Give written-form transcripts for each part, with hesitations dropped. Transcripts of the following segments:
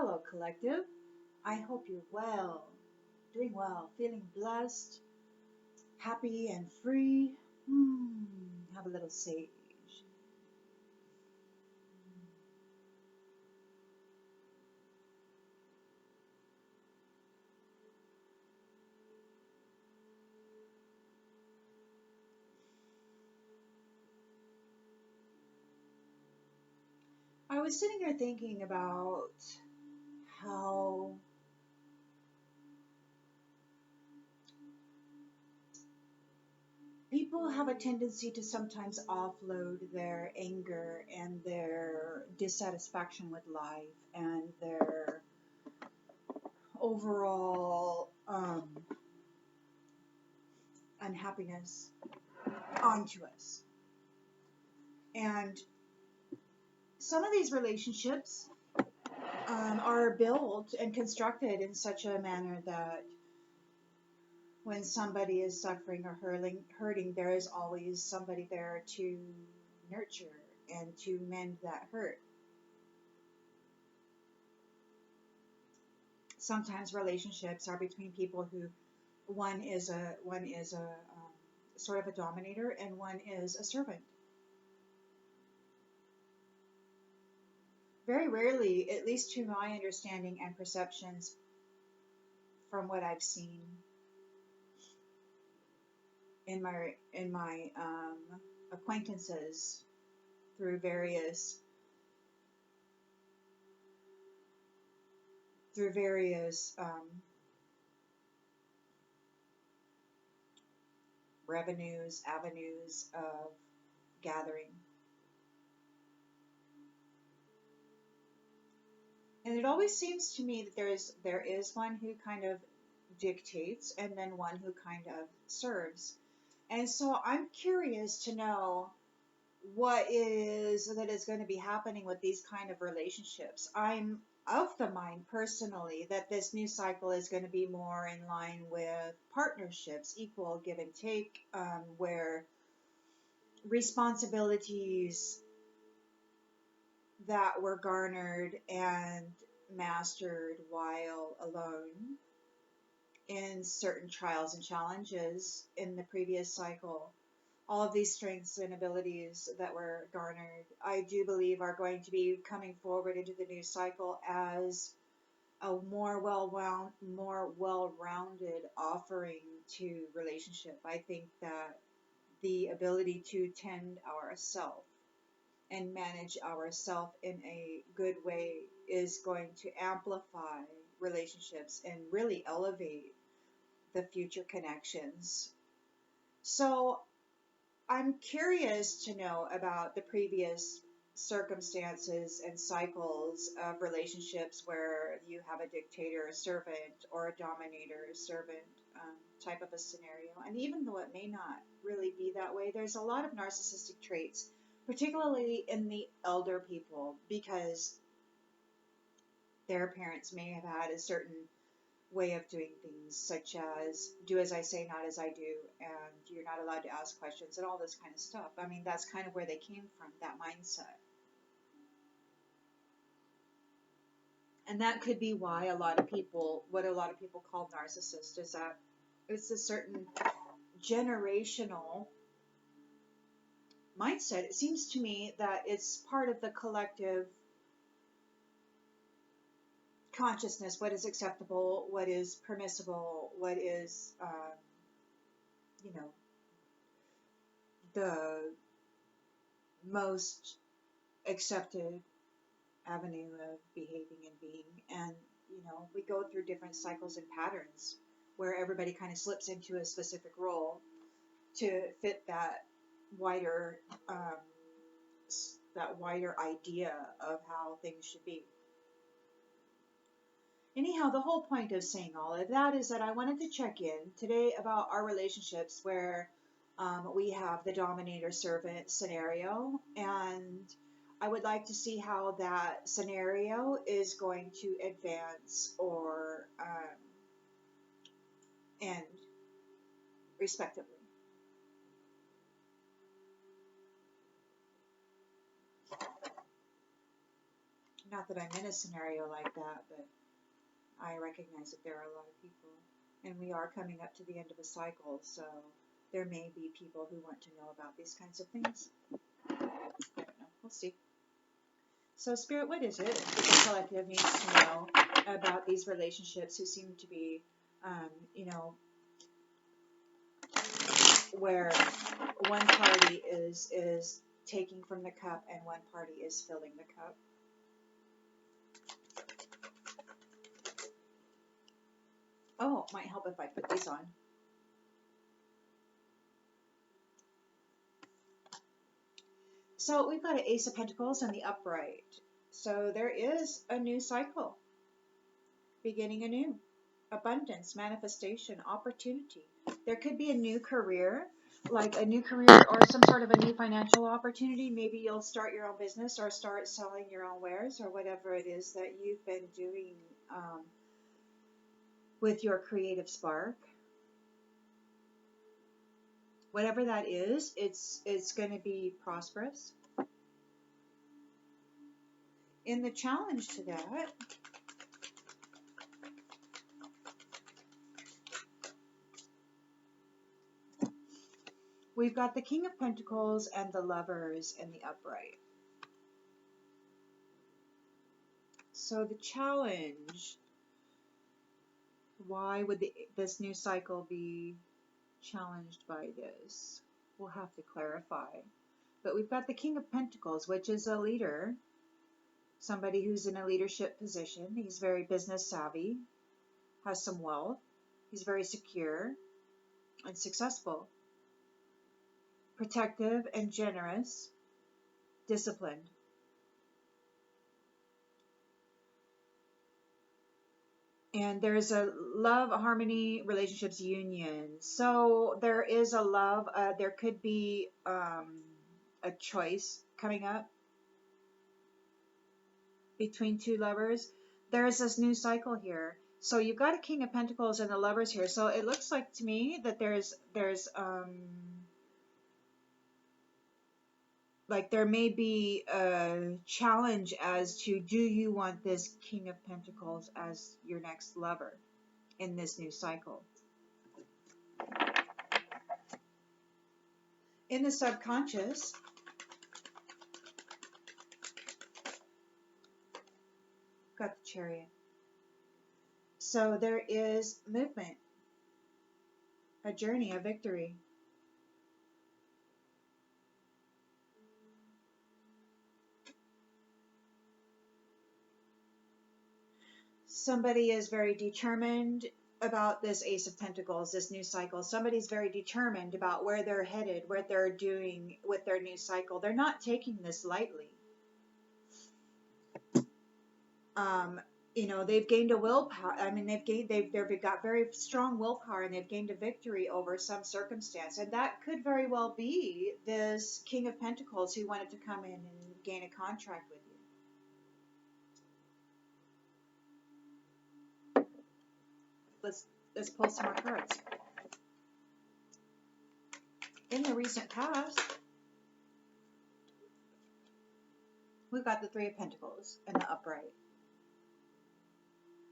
Hello, collective. I hope you're well, doing well, feeling blessed, happy, and free. Have a little sage. I was sitting here thinking about how people have a tendency to sometimes offload their anger and their dissatisfaction with life and their overall unhappiness onto us. And some of these relationships are built and constructed in such a manner that when somebody is suffering or hurting, there is always somebody there to nurture and to mend that hurt. Sometimes relationships are between people who one is a sort of a dominator and one is a servant. Very rarely, at least to my understanding and perceptions from what I've seen in my acquaintances through various avenues of gathering. And it always seems to me that there is one who kind of dictates and then one who kind of serves. And so I'm curious to know what is going to be happening with these kind of relationships. I'm of the mind personally that this new cycle is going to be more in line with partnerships, equal give and take, where responsibilities that were garnered and mastered while alone in certain trials and challenges in the previous cycle, all of these strengths and abilities that were garnered, I do believe are going to be coming forward into the new cycle as a more well-rounded offering to relationship. I think that the ability to tend ourself and manage ourself in a good way is going to amplify relationships and really elevate the future connections. So I'm curious to know about the previous circumstances and cycles of relationships where you have a dictator, a servant, or a dominator, servant type of a scenario. And even though it may not really be that way, there's a lot of narcissistic traits, particularly in the elder people, because their parents may have had a certain way of doing things, such as do as I say, not as I do, and you're not allowed to ask questions and all this kind of stuff. I mean, that's kind of where they came from, that mindset. And that could be why what a lot of people call narcissist, is that it's a certain generational mindset. It seems to me that it's part of the collective consciousness, what is acceptable, what is permissible, what is, you know, the most accepted avenue of behaving and being. And, we go through different cycles and patterns where everybody kind of slips into a specific role to fit wider, um, that wider idea of how things should be. Anyhow, the whole point of saying all of that is that I wanted to check in today about our relationships where we have the dominator servant scenario, and I would like to see how that scenario is going to advance or end, respectively. Not that I'm in a scenario like that, but I recognize that there are a lot of people. And we are coming up to the end of a cycle, so there may be people who want to know about these kinds of things. I don't know. We'll see. So, Spirit, what is it that the collective needs to know about these relationships who seem to be, you know, where one party is taking from the cup and one party is filling the cup? Oh, it might help if I put these on. So we've got an Ace of Pentacles and the upright. So there is a new cycle, beginning anew. Abundance, manifestation, opportunity. There could be a new career, like a new career or some sort of a new financial opportunity. Maybe you'll start your own business or start selling your own wares or whatever it is that you've been doing with your creative spark. Whatever that is, it's going to be prosperous. In the challenge to that, we've got the King of Pentacles and the Lovers in the upright. So the challenge, why would this new cycle be challenged by this? We'll have to clarify. But we've got the King of Pentacles, which is a leader, somebody who's in a leadership position. He's very business savvy, has some wealth. He's very secure and successful, protective and generous, disciplined. And there's a love, harmony, relationships, union. So there is a love, there could be a choice coming up between two lovers. There's this new cycle here. So you've got a King of Pentacles and the Lovers here. So it looks like to me that there's like there may be a challenge as to, do you want this King of Pentacles as your next lover in this new cycle? In the subconscious, got the Chariot. So there is movement, a journey, a victory. Somebody is very determined about this Ace of Pentacles, this new cycle. Somebody's very determined about where they're headed, what they're doing with their new cycle. They're not taking this lightly. You know, they've gained a willpower. I mean, they've got very strong willpower, and they've gained a victory over some circumstance. And that could very well be this King of Pentacles who wanted to come in and gain a contract with you. Let's pull some more cards. In the recent past, we've got the Three of Pentacles and the upright.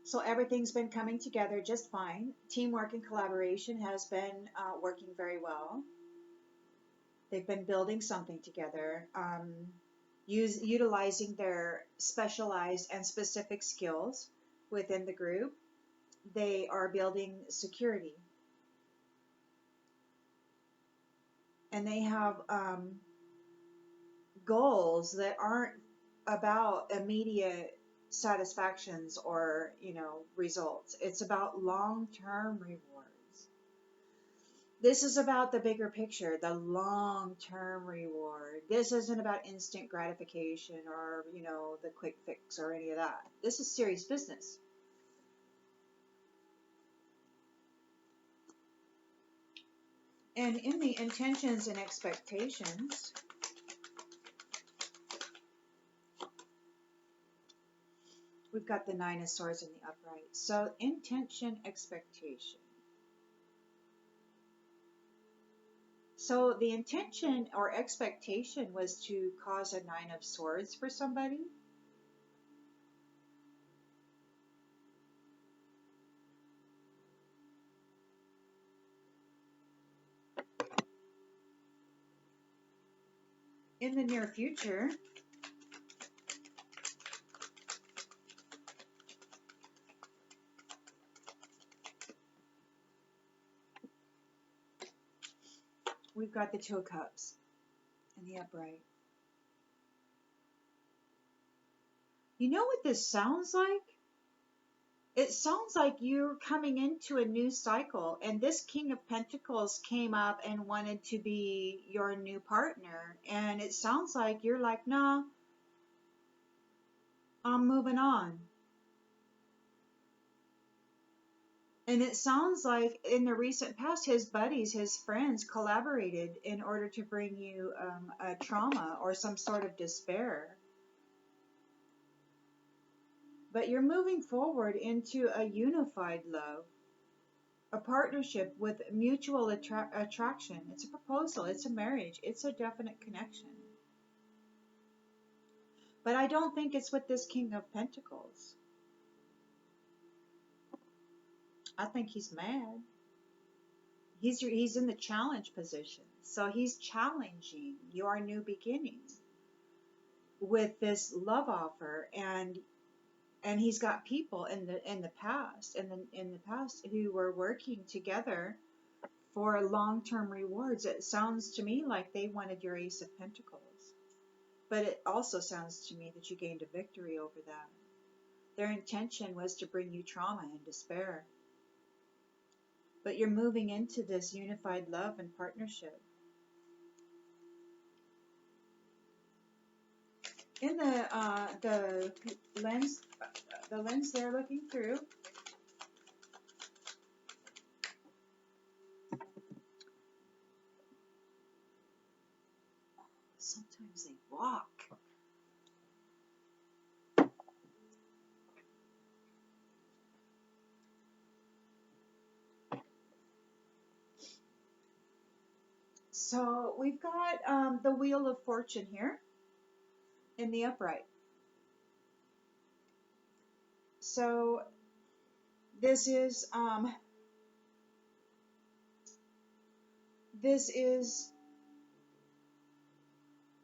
So everything's been coming together just fine. Teamwork and collaboration has been working very well. They've been building something together, utilizing their specialized and specific skills within the group. They are building security. And they have goals that aren't about immediate satisfactions or, you know, results. It's about long-term rewards. This is about the bigger picture, the long-term reward. This isn't about instant gratification or, you know, the quick fix or any of that. This is serious business. And in the intentions and expectations, we've got the Nine of Swords in the upright. So intention, expectation. So the intention or expectation was to cause a Nine of Swords for somebody. In the near future, we've got the Two of Cups in the upright. You know what this sounds like? It sounds like you're coming into a new cycle, and this King of Pentacles came up and wanted to be your new partner, and it sounds like you're like, nah, I'm moving on. And it sounds like in the recent past, his buddies, his friends collaborated in order to bring you a trauma or some sort of despair. But you're moving forward into a unified love, a partnership with mutual attraction. It's a proposal, it's a marriage, it's a definite connection. But I don't think it's with this King of Pentacles. I think he's mad. He's in the challenge position. So he's challenging your new beginning with this love offer, and he's got people in the past who were working together for long-term rewards. It sounds to me like they wanted your Ace of Pentacles, but it also sounds to me that you gained a victory over that. Their intention was to bring you trauma and despair, but you're moving into this unified love and partnership. In the lens they're looking through, sometimes they walk. So we've got the Wheel of Fortune here in the upright. So this is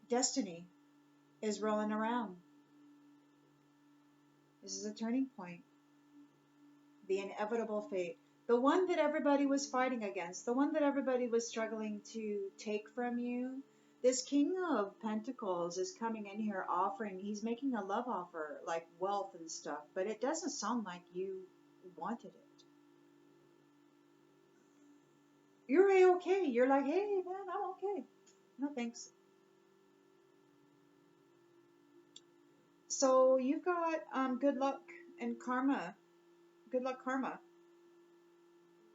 destiny is rolling around. This is a turning point. The inevitable fate. The one that everybody was fighting against. The one that everybody was struggling to take from you. This King of Pentacles is coming in here offering, he's making a love offer, like wealth and stuff, but it doesn't sound like you wanted it. You're A-okay. You're like, hey man, I'm okay. No thanks. So you've got good luck and karma. Good luck karma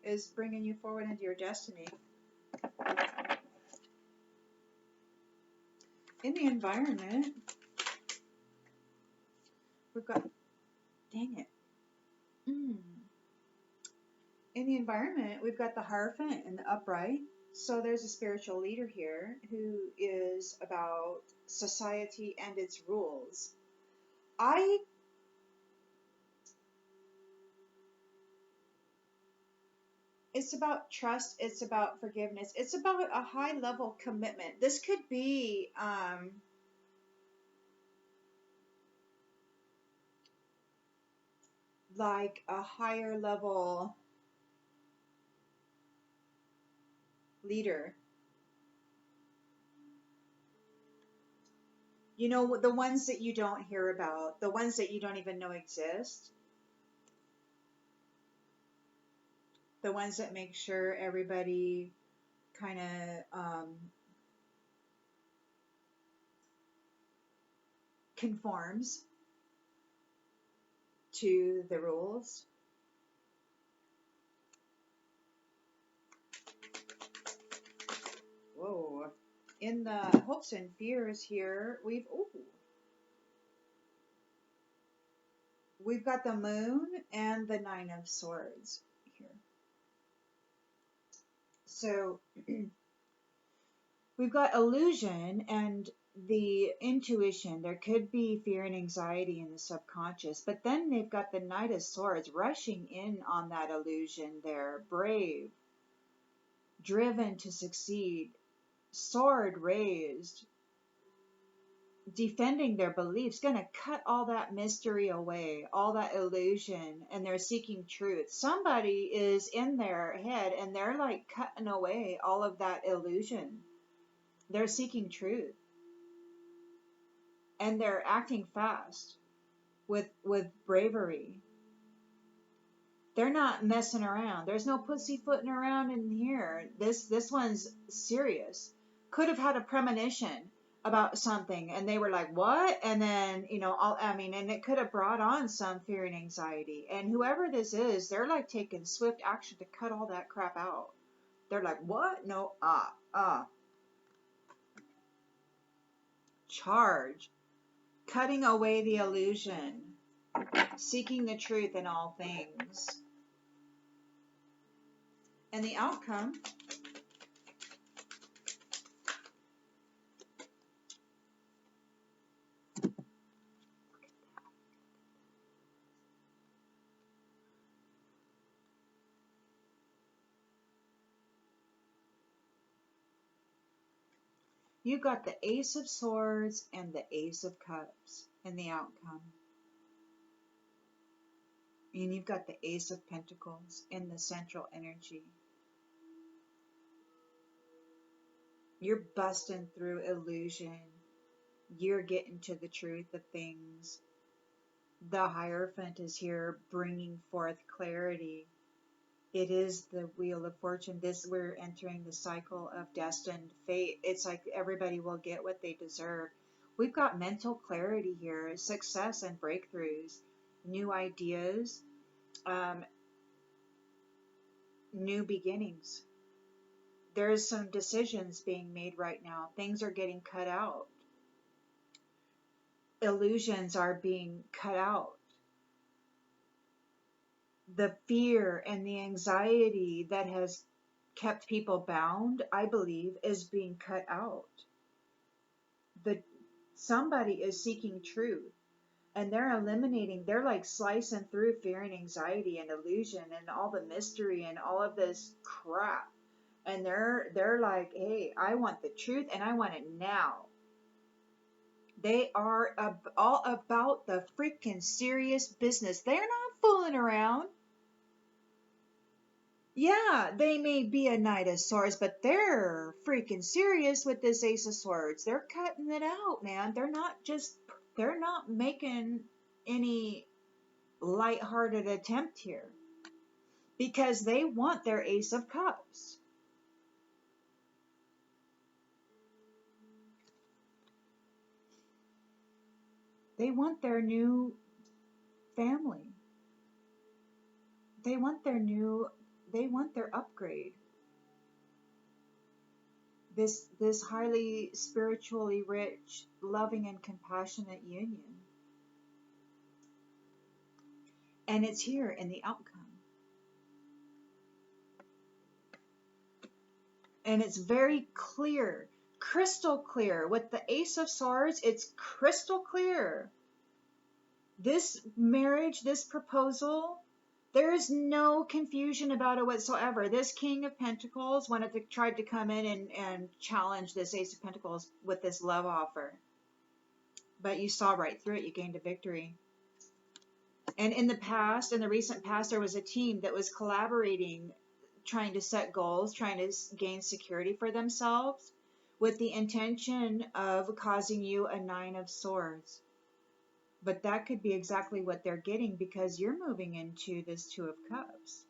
is bringing you forward into your destiny. In the environment, we've got, dang it. In the environment, we've got the Hierophant and the Upright. So there's a spiritual leader here who is about society and its rules. It's about trust. It's about forgiveness. It's about a high level commitment. This could be like a higher level leader. You know, the ones that you don't hear about, the ones that you don't even know exist, the ones that make sure everybody kind of conforms to the rules. Whoa. In the hopes and fears here, we've got the Moon and the Nine of Swords here. So we've got illusion and the intuition. There could be fear and anxiety in the subconscious, but then they've got the Knight of Swords rushing in on that illusion. They're brave, driven to succeed, sword raised, defending their beliefs, going to cut all that mystery away, all that illusion, and they're seeking truth. Somebody is in their head and they're like cutting away all of that illusion. They're seeking truth. And they're acting fast with bravery. They're not messing around. There's no pussyfooting around in here. This one's serious. Could have had a premonition about something, and they were like, "What?" And then, and it could have brought on some fear and anxiety. And whoever this is, they're like taking swift action to cut all that crap out. They're like, "What? No, charge, cutting away the illusion, seeking the truth in all things." And the outcome, you got the Ace of Swords and the Ace of Cups in the outcome. And you've got the Ace of Pentacles in the central energy. You're busting through illusion. You're getting to the truth of things. The Hierophant is here bringing forth clarity. It is the Wheel of Fortune. We're entering the cycle of destined fate. It's like everybody will get what they deserve. We've got mental clarity here, success and breakthroughs, new ideas, new beginnings. There's some decisions being made right now. Things are getting cut out. Illusions are being cut out. The fear and the anxiety that has kept people bound, I believe, is being cut out. Somebody is seeking truth, and they're like slicing through fear and anxiety and illusion and all the mystery and all of this crap. And they're like, "Hey, I want the truth and I want it now." They are all about the freaking serious business. They're not fooling around. Yeah, they may be a Knight of Swords, but they're freaking serious with this Ace of Swords. They're cutting it out, man. They're not making any lighthearted attempt here, because they want their Ace of Cups. They want their new family. They want their upgrade. This highly spiritually rich, loving and compassionate union. And it's here in the outcome. And it's very clear, crystal clear. With the Ace of Swords, it's crystal clear. This marriage, this proposal, there is no confusion about it whatsoever. This King of Pentacles tried to come in and challenge this Ace of Pentacles with this love offer. But you saw right through it. You gained a victory. And in the recent past, there was a team that was collaborating, trying to set goals, trying to gain security for themselves, with the intention of causing you a Nine of Swords. But that could be exactly what they're getting, because you're moving into this Two of Cups.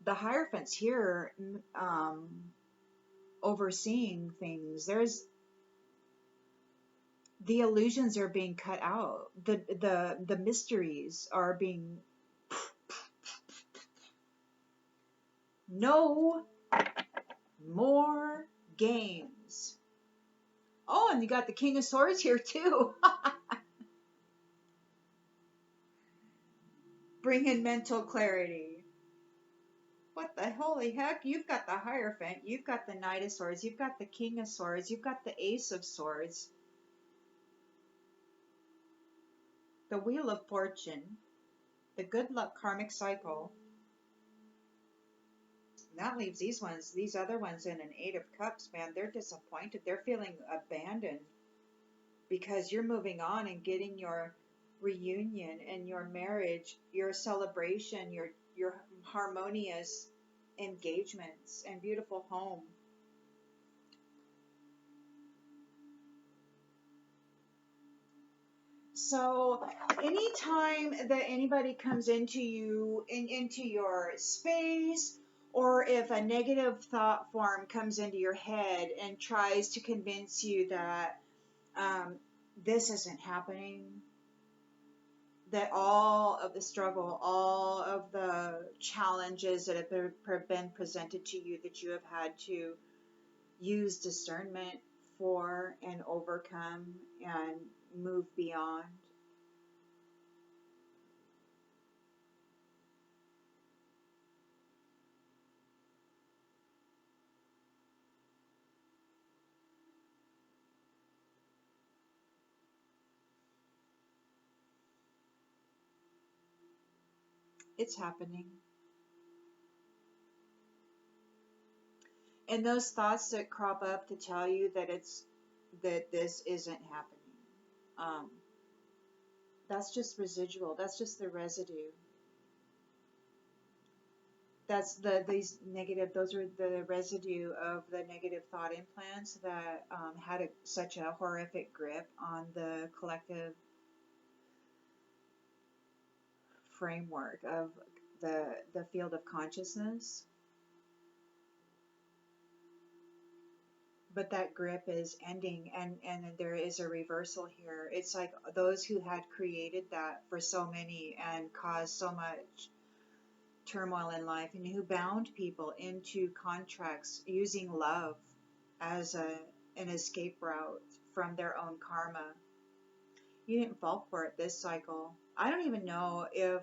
The Hierophant's here overseeing things. The illusions are being cut out. The mysteries are being... No more games. Oh, and you got the King of Swords here too. Bring in mental clarity. What the holy heck? You've got the Hierophant, you've got the Knight of Swords, you've got the King of Swords, you've got the Ace of Swords, the Wheel of Fortune, the good luck karmic cycle, That leaves these other ones in an Eight of Cups, man. They're disappointed. They're feeling abandoned because you're moving on and getting your reunion and your marriage, your celebration, your harmonious engagements and beautiful home. So anytime that anybody comes into into your space, or if a negative thought form comes into your head and tries to convince you that um, this isn't happening, that all of the struggle, all of the challenges that have been presented to you, that you have had to use discernment for and overcome and move beyond. It's happening. And those thoughts that crop up to tell you that this isn't happening, um, that's just residual. That's just the residue. That's these negative. Those are the residue of the negative thought implants that had such a horrific grip on the collective framework of the field of consciousness. But that grip is ending, and there is a reversal here. It's like those who had created that for so many and caused so much turmoil in life, and who bound people into contracts using love as an escape route from their own karma. You didn't fall for it this cycle. I don't even know if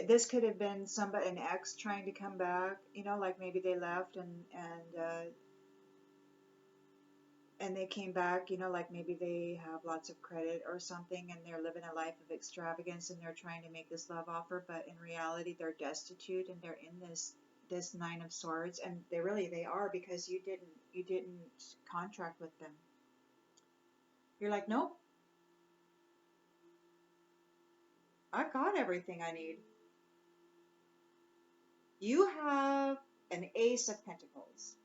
this could have been somebody, an ex trying to come back, like maybe they left and they came back, like maybe they have lots of credit or something and they're living a life of extravagance and they're trying to make this love offer, but in reality they're destitute and they're in this Nine of Swords, and they are, because you didn't contract with them. You're like, nope, I got everything I need. You have an Ace of Pentacles.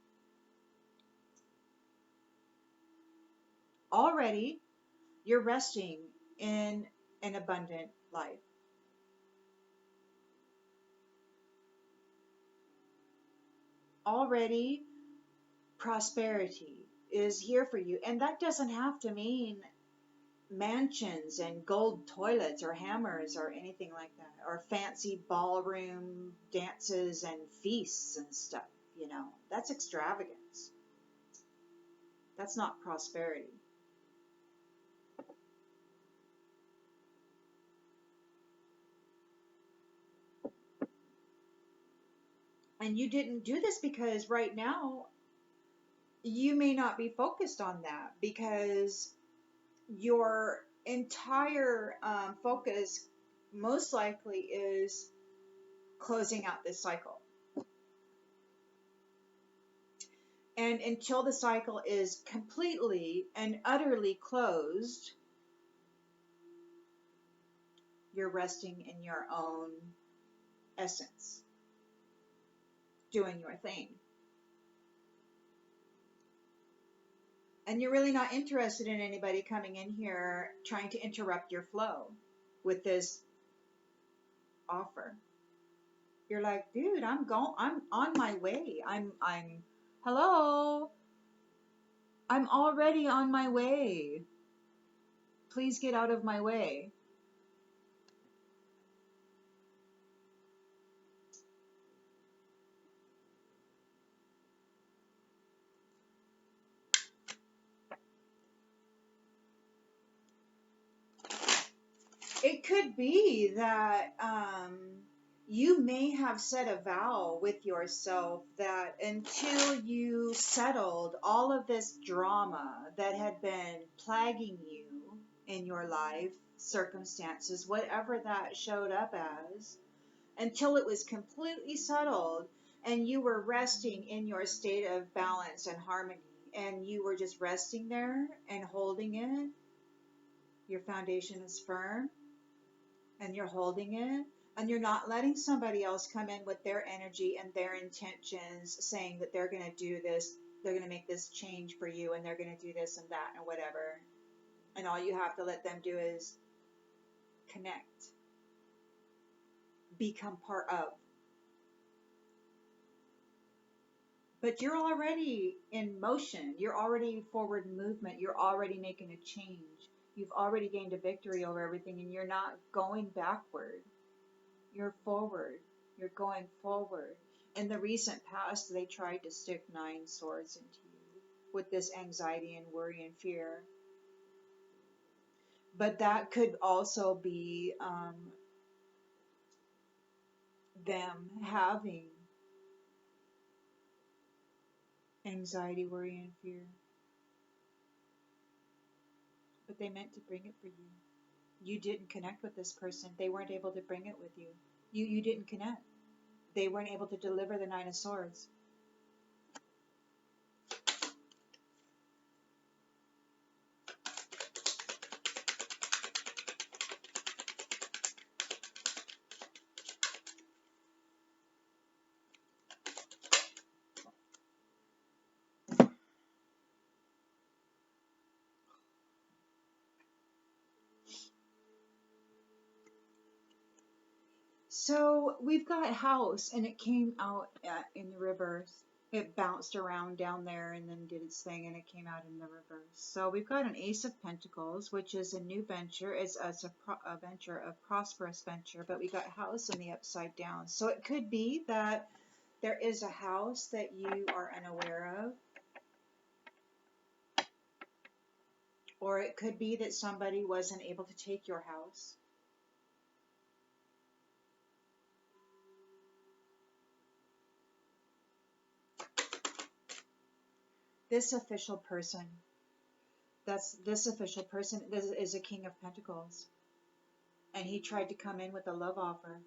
Already you're resting in an abundant life. Already prosperity is here for you. And that doesn't have to mean mansions and gold toilets or hammers or anything like that, or fancy ballroom dances and feasts and stuff. That's extravagance. That's not prosperity. And you didn't do this because right now you may not be focused on that, because your entire focus most likely is closing out this cycle. And until the cycle is completely and utterly closed, you're resting in your own essence, doing your thing. And you're really not interested in anybody coming in here trying to interrupt your flow with this offer. You're like, dude, I'm on my way. Hello. I'm already on my way. Please get out of my way. It could be that you may have set a vow with yourself that until you settled all of this drama that had been plaguing you in your life, circumstances, whatever that showed up as, until it was completely settled and you were resting in your state of balance and harmony, and you were just resting there and holding it. Your foundation is firm, and you're holding it, and you're not letting somebody else come in with their energy and their intentions, saying that they're going to do this, they're going to make this change for you, and they're going to do this and that and whatever. And all you have to let them do is connect, become part of. But you're already in motion. You're already forward movement. You're already making a change. You've already gained a victory over everything, and you're not going backward. You're forward. You're going forward. In the recent past, they tried to stick 9 swords into you with this anxiety and worry and fear. But that could also be them having anxiety, worry, and fear. But they meant to bring it for you. You didn't connect with this person. They weren't able to bring it with you. You didn't connect. They weren't able to deliver the 9 of Swords. So we've got house, and it came out in the reverse. It bounced around down there and then did its thing, and it came out in the reverse. So we've got an Ace of Pentacles, which is a new venture. It's a venture, a prosperous venture, but we got house in the upside down. So it could be that there is a house that you are unaware of, or it could be that somebody wasn't able to take your house. This official person, this is a King of Pentacles, and he tried to come in with a love offer.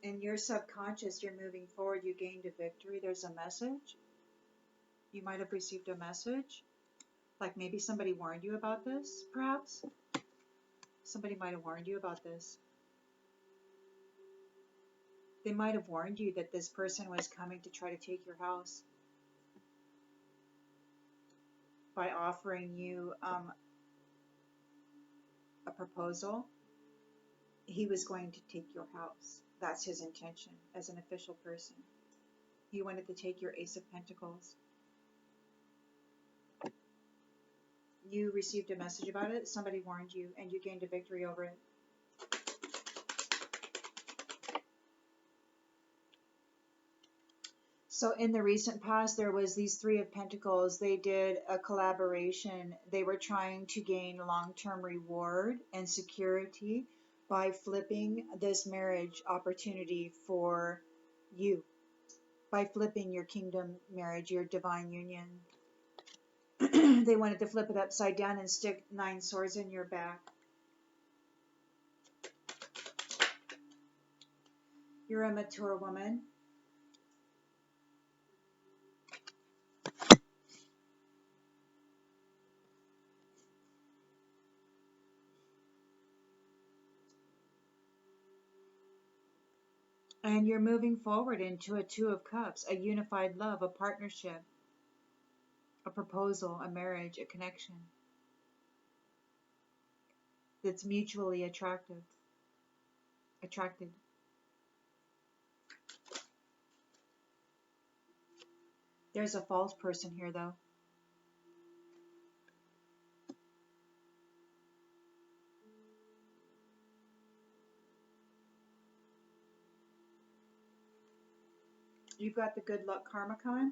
In your subconscious, you're moving forward, you gained a victory. There's a message. You might have received a message. Like maybe somebody warned you about this, perhaps. Somebody might have warned you about this. They might have warned you that this person was coming to try to take your house by offering you a proposal. He was going to take your house. That's his intention as an official person. He wanted to take your Ace of Pentacles. You received a message about it, somebody warned you, and you gained a victory over it. So in the recent past, there was these 3 of Pentacles. They did a collaboration. They were trying to gain long-term reward and security by flipping this marriage opportunity for you, by flipping your kingdom marriage, your divine union. They wanted to flip it upside down and stick 9 swords in your back. You're a mature woman. And you're moving forward into a 2 of Cups, a unified love, a partnership, a proposal, a marriage, a connection that's mutually attracted. There's a false person here, though. You've got the good luck karma con.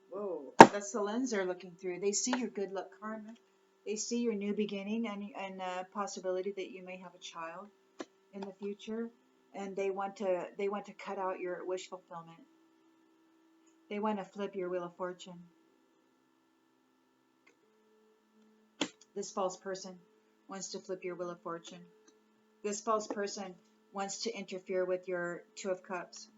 Whoa, that's the lens they're looking through. They see your good luck karma. They see your new beginning and the possibility that you may have a child in the future, and they want to cut out your wish fulfillment. They want to flip your wheel of fortune. This false person wants to flip your wheel of fortune. This false person wants to interfere with your Two of Cups.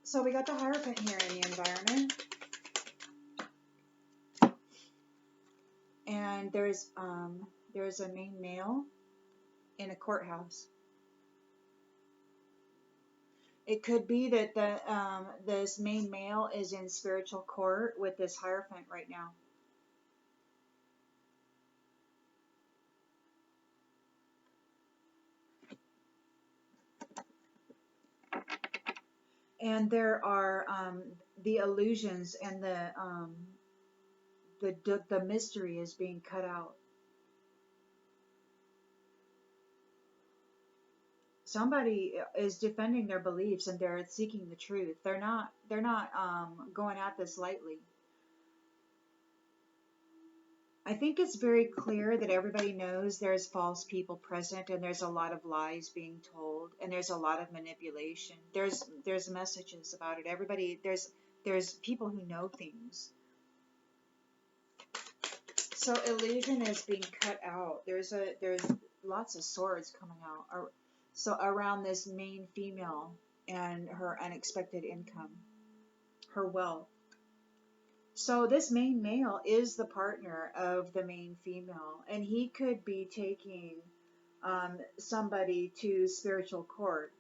So we got the Hierophant here in the environment. And there's a main male in a courthouse. It could be that this main male is in spiritual court with this Hierophant right now. And there are the illusions and the mystery is being cut out. Somebody is defending their beliefs and they're seeking the truth. They're not going at this lightly. I think it's very clear that everybody knows there's false people present and there's a lot of lies being told and there's a lot of manipulation. There's messages about it. Everybody there's people who know things. So illusion is being cut out. There's lots of swords coming out. So around this main female and her unexpected income, her wealth. So this main male is the partner of the main female, and he could be taking somebody to spiritual court,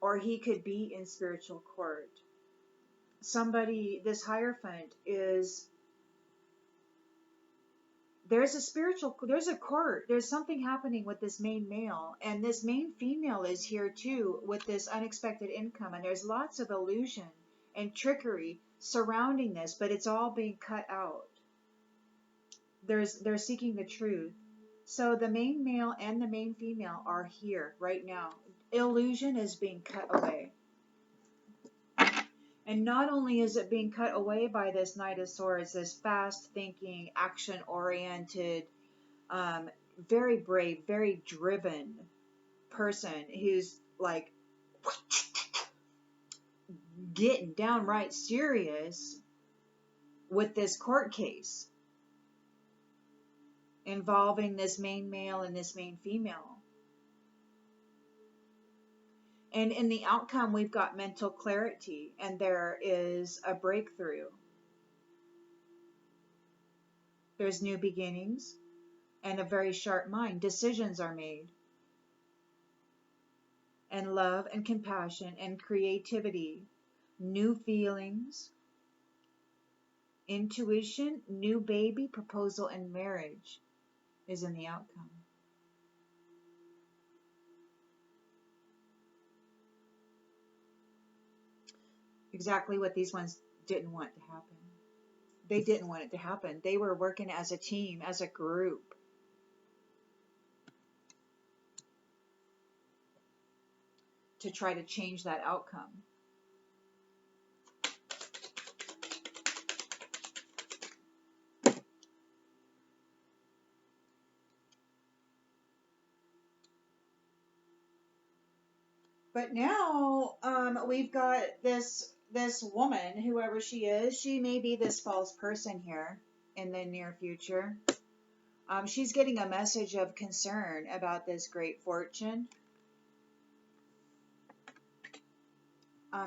or he could be in spiritual court. This Hierophant is, there's a court, there's something happening with this main male, and this main female is here too with this unexpected income, and there's lots of illusion and trickery surrounding this, but it's all being cut out. They're seeking the truth. So the main male and the main female are here right now. Illusion is being cut away. And not only is it being cut away by this Knight of Swords, this fast-thinking, action-oriented, very brave, very driven person who's like getting downright serious with this court case involving this main male and this main female. And in the outcome, we've got mental clarity, and there is a breakthrough. There's new beginnings and a very sharp mind. Decisions are made. And love and compassion and creativity, new feelings, intuition, new baby, proposal, and marriage is in the outcome. Exactly what these ones didn't want to happen. They didn't want it to happen. They were working as a team, as a group. To try to change that outcome. But now we've got this woman, whoever she is. She may be this false person here in the near future. She's getting a message of concern about this great fortune.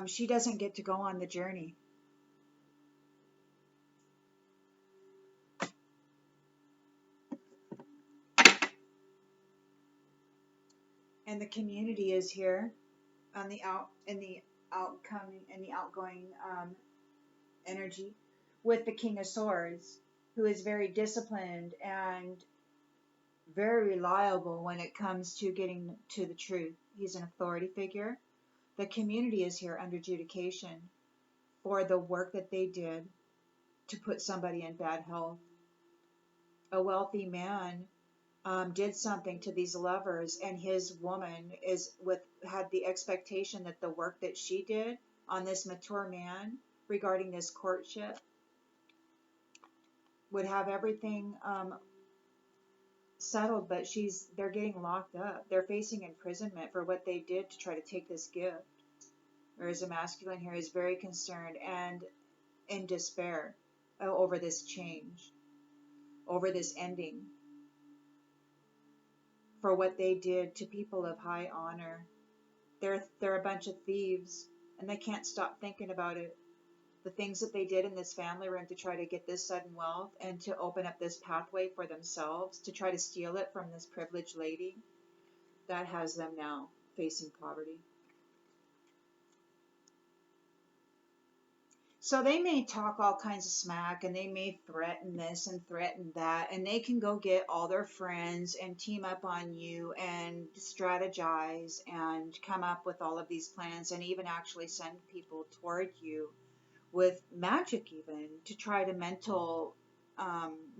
She doesn't get to go on the journey. And the community is here on the outgoing energy with the King of Swords, who is very disciplined and very reliable when it comes to getting to the truth. He's an authority figure. The community is here under adjudication for the work that they did to put somebody in bad health. A wealthy man did something to these lovers, and his woman had the expectation that the work that she did on this mature man regarding this courtship would have everything settled, but they're getting locked up. They're facing imprisonment for what they did to try to take this gift. Whereas the masculine here is very concerned and in despair over this change, over this ending, for what they did to people of high honor. They're a bunch of thieves, and they can't stop thinking about it. The things that they did in this family room to try to get this sudden wealth and to open up this pathway for themselves, to try to steal it from this privileged lady, that has them now facing poverty. So they may talk all kinds of smack, and they may threaten this and threaten that, and they can go get all their friends and team up on you and strategize and come up with all of these plans, and even actually send people toward you with magic, even to try to mental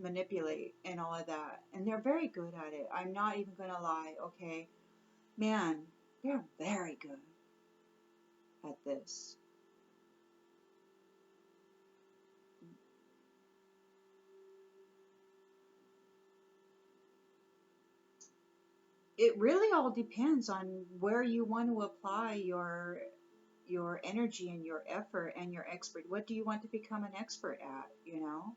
manipulate and all of that. And they're very good at it. I'm not even going to lie, okay? Man, they're very good at this. It really all depends on where you want to apply your energy and your effort and your expert. What do you want to become an expert at, you know?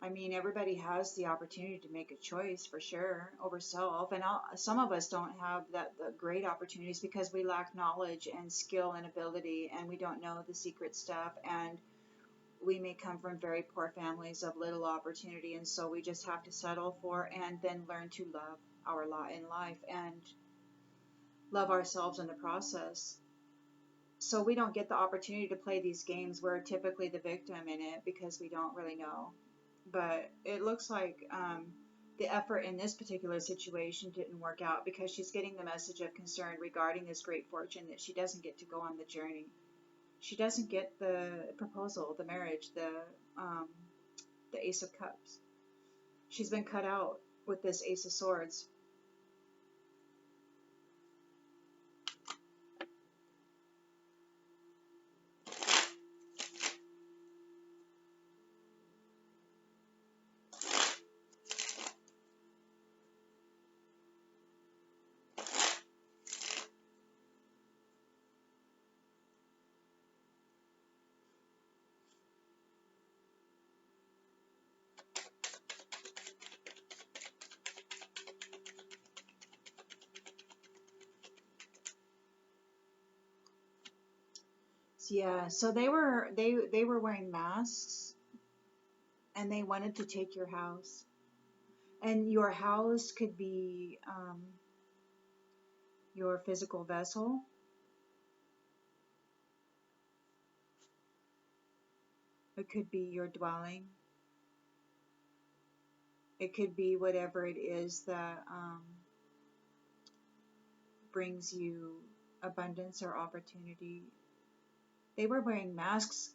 I mean, everybody has the opportunity to make a choice for sure over self, and some of us don't have the great opportunities because we lack knowledge and skill and ability, and we don't know the secret stuff, and we may come from very poor families of little opportunity, and so we just have to settle for and then learn to love our lot in life and love ourselves in the process. So we don't get the opportunity to play these games. We're typically the victim in it because we don't really know. But it looks like the effort in this particular situation didn't work out because she's getting the message of concern regarding this great fortune that she doesn't get to go on the journey. She doesn't get the proposal, the marriage, the Ace of Cups. She's been cut out with this Ace of Swords. Yeah, so they were wearing masks, and they wanted to take your house. And your house could be your physical vessel. It could be your dwelling. It could be whatever it is that brings you abundance or opportunity. They were wearing masks.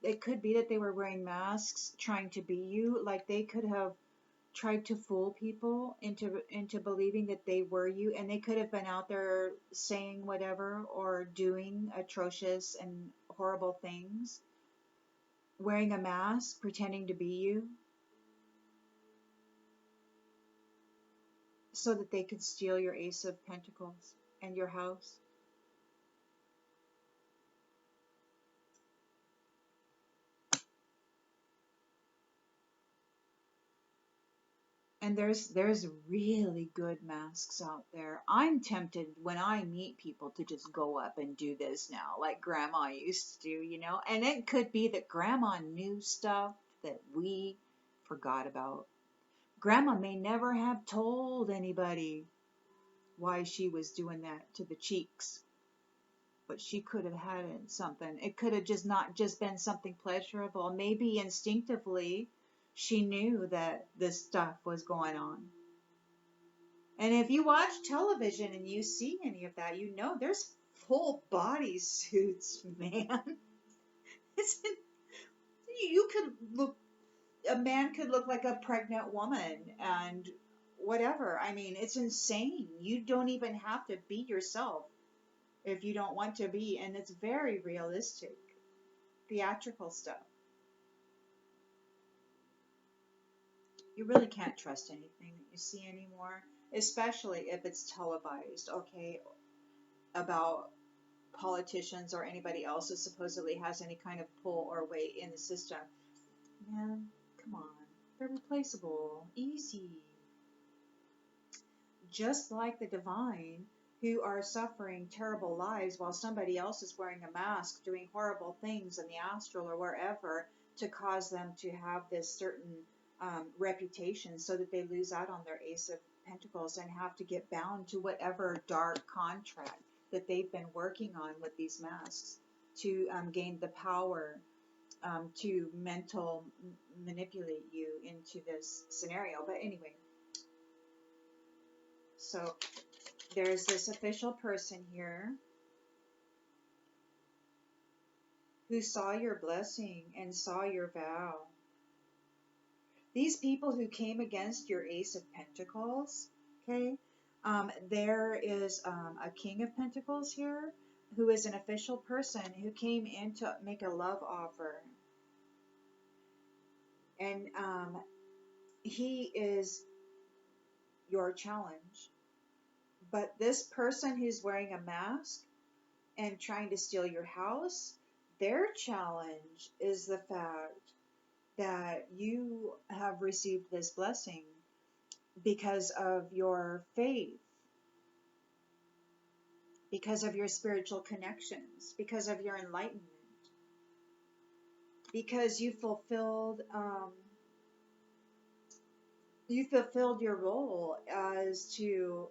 It could be that they were wearing masks trying to be you. Like they could have tried to fool people into believing that they were you, and they could have been out there saying whatever or doing atrocious and horrible things, wearing a mask, pretending to be you, so that they could steal your Ace of Pentacles and your house. And there's really good masks out there. I'm tempted when I meet people to just go up and do this now, like Grandma used to do, you know? And it could be that Grandma knew stuff that we forgot about. Grandma may never have told anybody why she was doing that to the cheeks, but she could have had something. It could have just not just been something pleasurable. Maybe instinctively she knew that this stuff was going on. And if you watch television and you see any of that, you know there's full body suits, man. You could look, a man could look like a pregnant woman, and whatever. I mean, it's insane. You don't even have to be yourself if you don't want to be, and it's very realistic, theatrical stuff. You really can't trust anything that you see anymore, especially if it's televised, okay, about politicians or anybody else that supposedly has any kind of pull or weight in the system. Man, come on. They're replaceable. Easy. Just like the divine, who are suffering terrible lives while somebody else is wearing a mask, doing horrible things in the astral or wherever to cause them to have this certain reputation so that they lose out on their Ace of Pentacles and have to get bound to whatever dark contract that they've been working on with these masks to gain the power to manipulate you into this scenario. But anyway, so there's this official person here who saw your blessing and saw your vow. These people who came against your Ace of Pentacles, okay, there is a King of Pentacles here who is an official person who came in to make a love offer. And he is your challenge. But this person who's wearing a mask and trying to steal your house, their challenge is the fact that you have received this blessing because of your faith, because of your spiritual connections, because of your enlightenment, because you fulfilled your role as to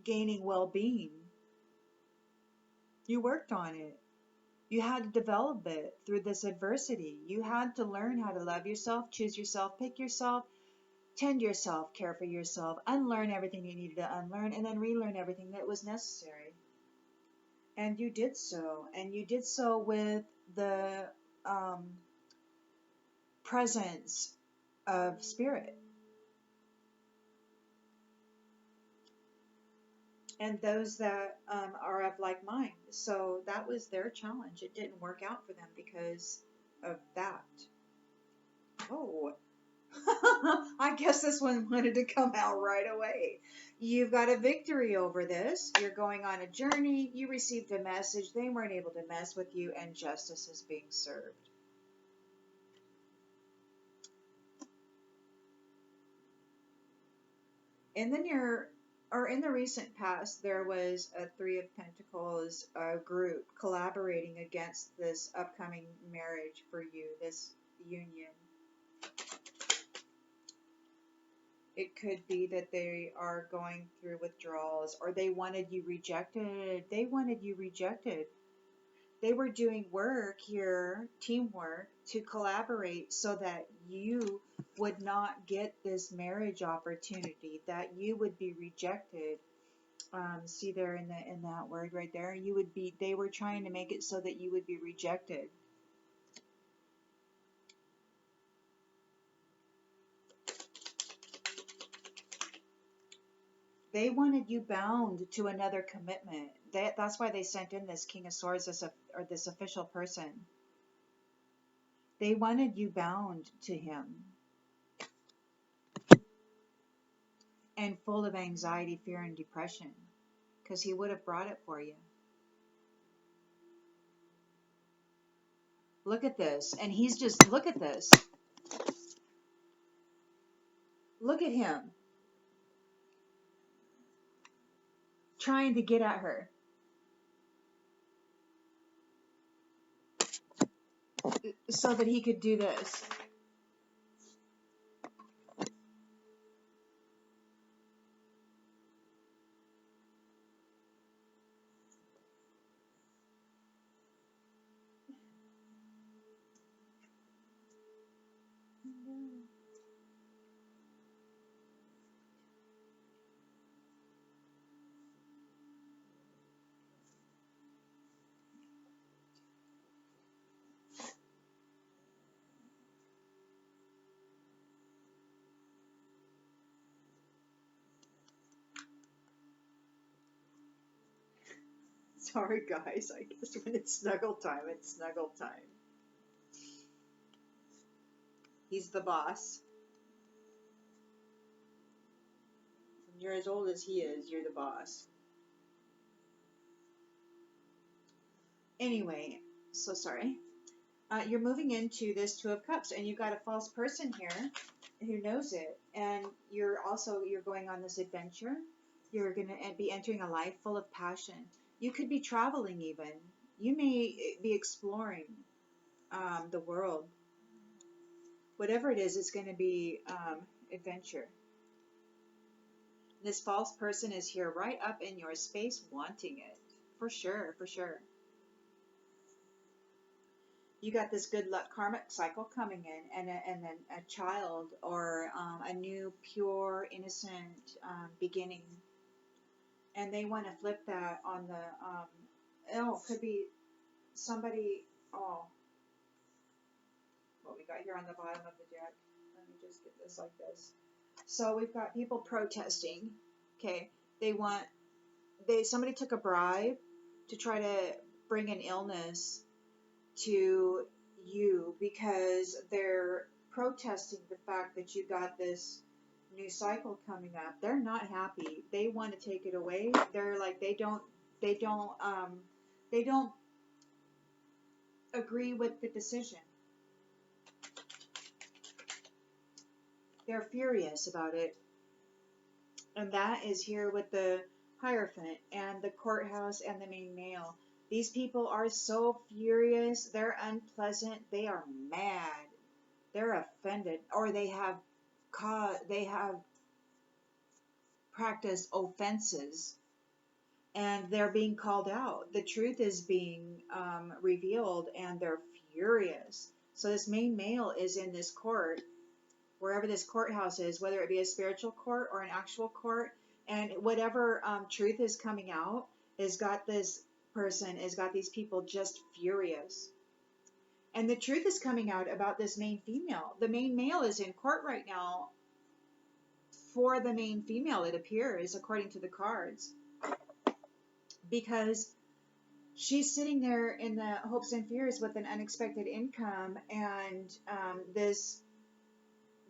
gaining well-being. You worked on it. You had to develop it through this adversity. You had to learn how to love yourself, choose yourself, pick yourself, tend yourself, care for yourself, unlearn everything you needed to unlearn, and then relearn everything that was necessary. And you did so. And you did so with the presence of spirit. And those that are of like mind. So that was their challenge. It didn't work out for them because of that. Oh, I guess this one wanted to come out right away. You've got a victory over this. You're going on a journey. You received a message. They weren't able to mess with you, and justice is being served. In the recent past, there was a Three of Pentacles group collaborating against this upcoming marriage for you, this union. It could be that they are going through withdrawals, or they wanted you rejected. They wanted you rejected. They were doing work here, teamwork, to collaborate so that you would not get this marriage opportunity, that you would be rejected. See there in that word right there, you would be. They were trying to make it so that you would be rejected. They wanted you bound to another commitment. That's why they sent in this King of Swords, or this official person. They wanted you bound to him and full of anxiety, fear, and depression, because he would have brought it for you. Look at this. And he's just, look at this. Look at him trying to get at her. So that he could do this. Sorry, guys. I guess when it's snuggle time, it's snuggle time. He's the boss. When you're as old as he is, you're the boss. Anyway, so sorry. You're moving into this Two of Cups, and you've got a false person here who knows it, and you're going on this adventure. You're going to be entering a life full of passion. You could be traveling even. You may be exploring the world. Whatever it is, it's going to be adventure. This false person is here right up in your space wanting it. For sure, for sure. You got this good luck karmic cycle coming in, and then a child or a new, pure, innocent beginning. And they want to flip that on the, it could be somebody, what we got here on the bottom of the deck. Let me just get this like this. So we've got people protesting. Okay, somebody took a bribe to try to bring an illness to you because they're protesting the fact that you got this new cycle coming up. They're not happy. They want to take it away. They're like they don't agree with the decision. They're furious about it. And that is here with the Hierophant and the courthouse and the main male. These people are so furious. They're unpleasant. They are mad. They're offended, or they have practiced offenses, and they're being called out. The truth is being revealed, and they're furious. So this main male is in this court, wherever this courthouse is, whether it be a spiritual court or an actual court, and whatever truth is coming out has got these people just furious. And the truth is coming out about this main female. The main male is in court right now for the main female, it appears, according to the cards, because she's sitting there in the hopes and fears with an unexpected income, and there's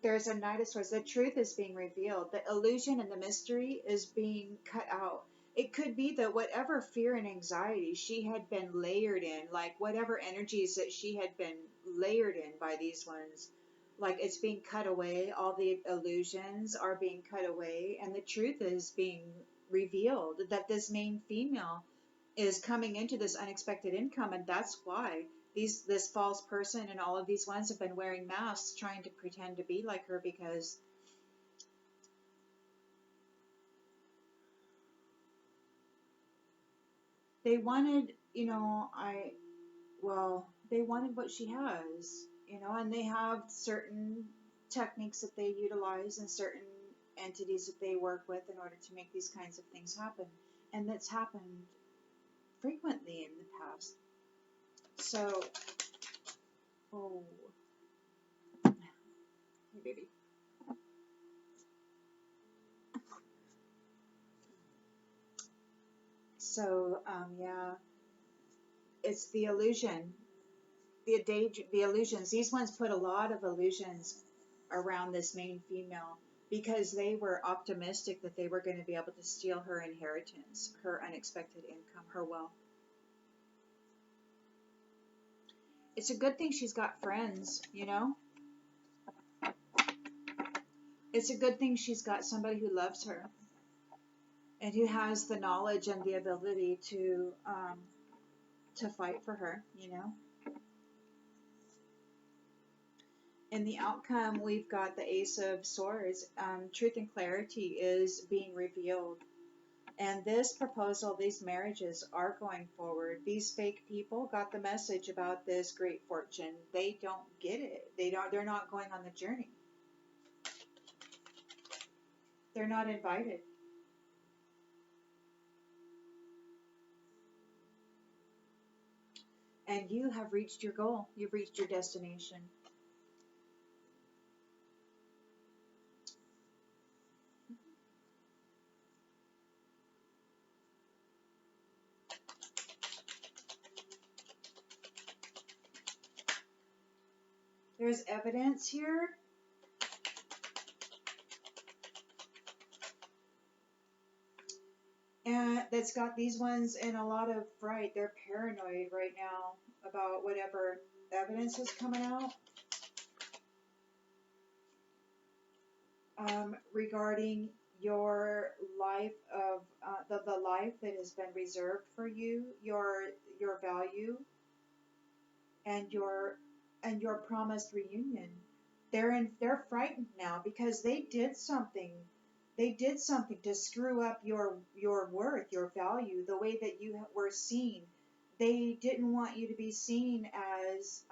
a Knight of Swords. The truth is being revealed. The illusion and the mystery is being cut out. It could be that whatever fear and anxiety she had been layered in, like whatever energies that she had been layered in by these ones, like it's being cut away. All the illusions are being cut away, and the truth is being revealed, that this main female is coming into this unexpected income, and that's why this false person and all of these ones have been wearing masks trying to pretend to be like her, because they wanted, they wanted what she has, and they have certain techniques that they utilize and certain entities that they work with in order to make these kinds of things happen. And that's happened frequently in the past. So, hey baby. So, yeah, it's the illusion, the illusions. These ones put a lot of illusions around this main female because they were optimistic that they were going to be able to steal her inheritance, her unexpected income, her wealth. It's a good thing she's got friends, It's a good thing she's got somebody who loves her and who has the knowledge and the ability to fight for her, In the outcome, we've got the Ace of Swords. Truth and clarity is being revealed. And this proposal, these marriages are going forward. These fake people got the message about this great fortune. They don't get it. They're not going on the journey. They're not invited. And you have reached your goal. You've reached your destination. There's evidence here. And that's got these ones in a lot of fright. They're paranoid right now about whatever evidence is coming out regarding your life of the life that has been reserved for you, your value, and your promised reunion. They're frightened now because they did something. They did something to screw up your worth, your value, the way that you were seen. They didn't want you to be seen as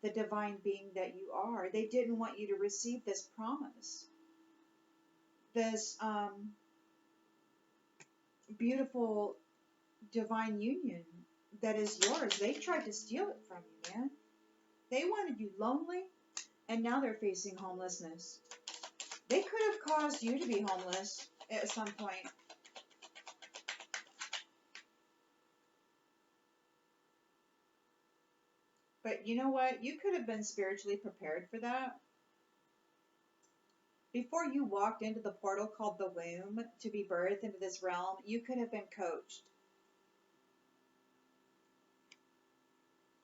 the divine being that you are. They didn't want you to receive this promise, this beautiful divine union that is yours. They tried to steal it from you, man. They wanted you lonely, and now they're facing homelessness. They could have caused you to be homeless at some point. But you know what? You could have been spiritually prepared for that. Before you walked into the portal called the womb to be birthed into this realm, you could have been coached.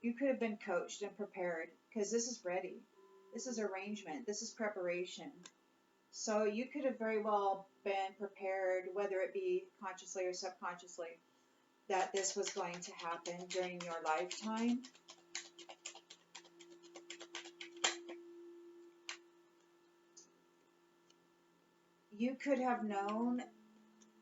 You could have been coached and prepared because this is ready. This is arrangement. This is preparation. So you could have very well been prepared, whether it be consciously or subconsciously, that this was going to happen during your lifetime. You could have known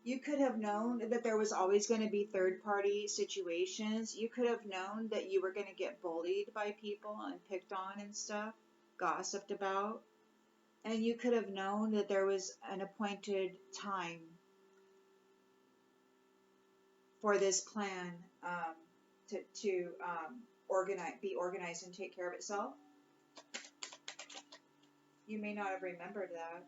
that there was always going to be third-party situations. You could have known that you were going to get bullied by people and picked on and stuff, gossiped about. And you could have known that there was an appointed time for this plan to be organized and take care of itself. You may not have remembered that,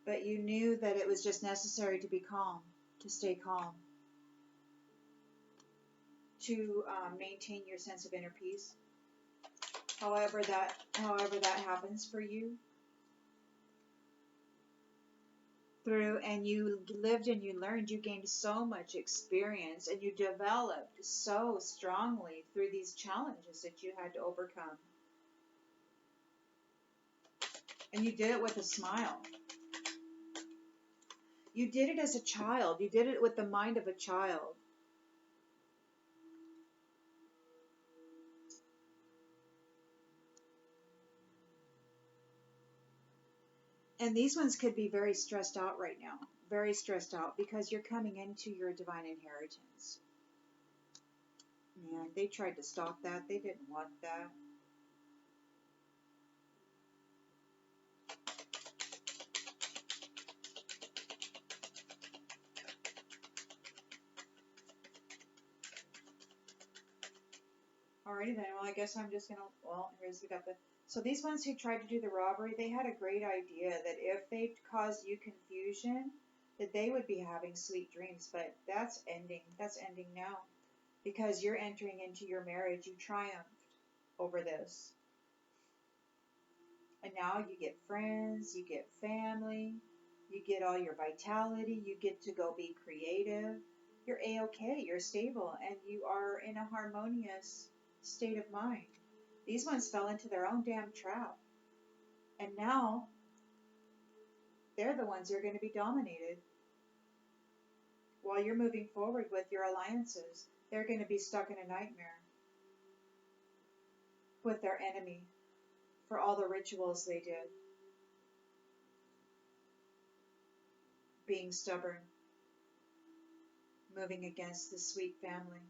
but you knew that it was just necessary to be calm, to stay calm, to maintain your sense of inner peace. However that happens for you. And you lived and you learned, you gained so much experience, and you developed so strongly through these challenges that you had to overcome. And you did it with a smile. You did it as a child. You did it with the mind of a child. And these ones could be very stressed out right now. Very stressed out because you're coming into your divine inheritance. Man, they tried to stop that. They didn't want that. Alrighty then, well I guess I'm just gonna, so these ones who tried to do the robbery, they had a great idea that if they caused you confusion, that they would be having sweet dreams, but that's ending now, because you're entering into your marriage. You triumphed over this. And now you get friends, you get family, you get all your vitality, you get to go be creative. You're A-okay, you're stable, and you are in a harmonious state of mind. These ones fell into their own damn trap. And now, they're the ones who are going to be dominated. While you're moving forward with your alliances, they're going to be stuck in a nightmare with their enemy for all the rituals they did. Being stubborn. Moving against the sweet family.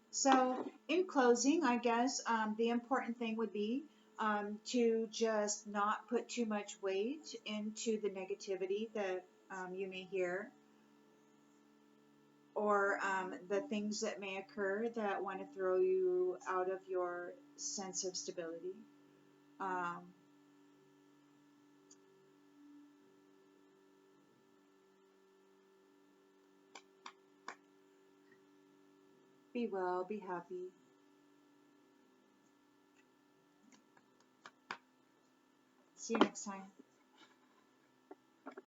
So, in closing, I guess the important thing would be to just not put too much weight into the negativity that you may hear, or the things that may occur that want to throw you out of your sense of stability. Be well, be happy. See you next time.